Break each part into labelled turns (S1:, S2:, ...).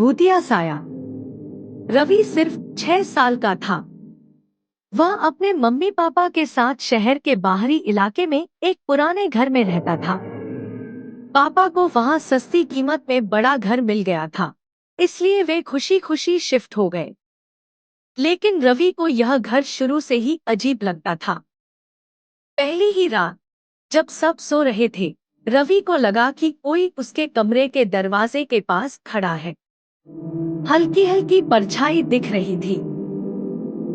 S1: भूतिया साया। रवि सिर्फ 6 साल का था। वह अपने मम्मी पापा के साथ शहर के बाहरी इलाके में एक पुराने घर में रहता था। पापा को वहां सस्ती कीमत में बड़ा घर मिल गया था, इसलिए वे खुशी खुशी शिफ्ट हो गए। लेकिन रवि को यह घर शुरू से ही अजीब लगता था। पहली ही रात जब सब सो रहे थे, रवि को लगा कि कोई उसके कमरे के दरवाजे के पास खड़ा है। हल्की हल्की परछाई दिख रही थी।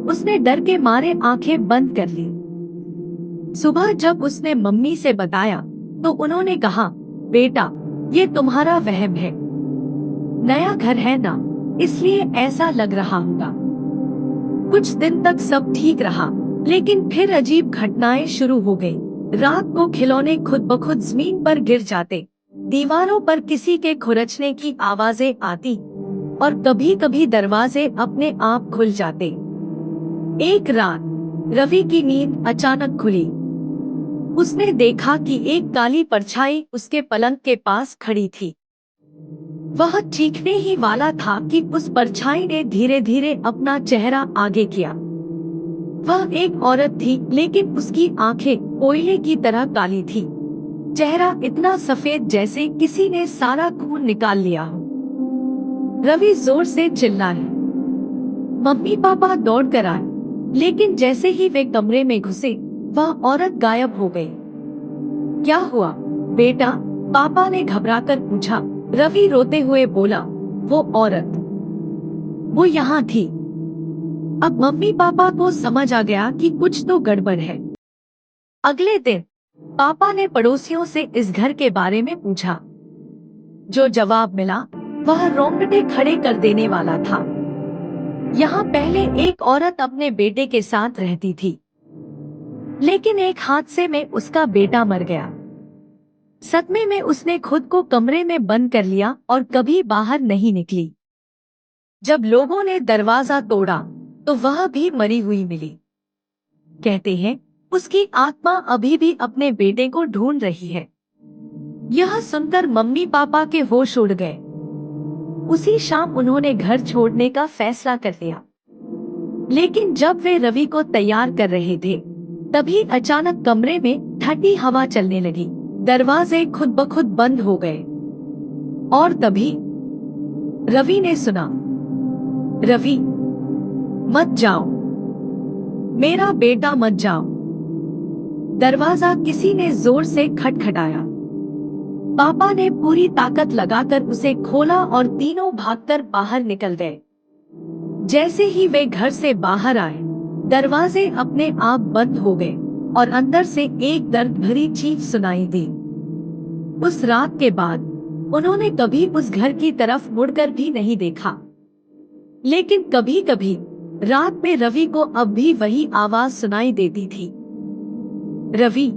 S1: उसने डर के मारे आंखें बंद कर ली। सुबह जब उसने मम्मी से बताया तो उन्होंने कहा, बेटा, ये तुम्हारा वहम है। नया घर है ना, इसलिए ऐसा लग रहा होगा। कुछ दिन तक सब ठीक रहा, लेकिन फिर अजीब घटनाएं शुरू हो गई। रात को खिलौने खुद ब खुद जमीन पर गिर जाते, दीवारों पर किसी के खुरचने की आवाजें आती और कभी कभी दरवाजे अपने आप खुल जाते। एक रात रवि की नींद अचानक खुली। उसने देखा कि एक काली परछाई उसके पलंग के पास खड़ी थी। वह चीखने ही वाला था कि उस परछाई ने धीरे धीरे अपना चेहरा आगे किया। वह एक औरत थी, लेकिन उसकी आंखें कोयले की तरह काली थी। चेहरा इतना सफेद जैसे किसी ने सारा खून निकाल लिया हो। रवि जोर से चिल्लाए। मम्मी पापा दौड़ कर आए, लेकिन जैसे ही वे कमरे में घुसे, वह औरत गायब हो गई। क्या हुआ बेटा? पापा ने घबराकर पूछा। रवि रोते हुए बोला, वो औरत, वो यहाँ थी। अब मम्मी पापा को समझ आ गया कि कुछ तो गड़बड़ है। अगले दिन पापा ने पड़ोसियों से इस घर के बारे में पूछा। जो जवाब मिला वह रोंगटे खड़े कर देने वाला था। यहाँ पहले एक औरत अपने बेटे के साथ रहती थी, लेकिन एक हादसे में उसका बेटा मर गया। सदमे में उसने खुद को कमरे में बंद कर लिया और कभी बाहर नहीं निकली। जब लोगों ने दरवाजा तोड़ा तो वह भी मरी हुई मिली। कहते हैं उसकी आत्मा अभी भी अपने बेटे को ढूंढ रही है। यह सुनकर मम्मी पापा के होश उड़ गए। उसी शाम उन्होंने घर छोड़ने का फैसला कर लिया। लेकिन जब वे रवि को तैयार कर रहे थे, तभी अचानक कमरे में ठंडी हवा चलने लगी। दरवाजे खुद ब खुद बंद हो गए और तभी रवि ने सुना, रवि, मत जाओ, मेरा बेटा मत जाओ। दरवाजा किसी ने जोर से खटखटाया। पापा ने पूरी ताकत लगाकर उसे खोला और तीनों भागकर बाहर निकल गए। जैसे ही वे घर से बाहर आए, दरवाजे अपने आप बंद हो गए और अंदर से एक दर्द भरी चीख सुनाई दी। उस रात के बाद उन्होंने कभी उस घर की तरफ मुड़कर भी नहीं देखा। लेकिन कभी कभी रात में रवि को अब भी वही आवाज सुनाई देती थी, रवि,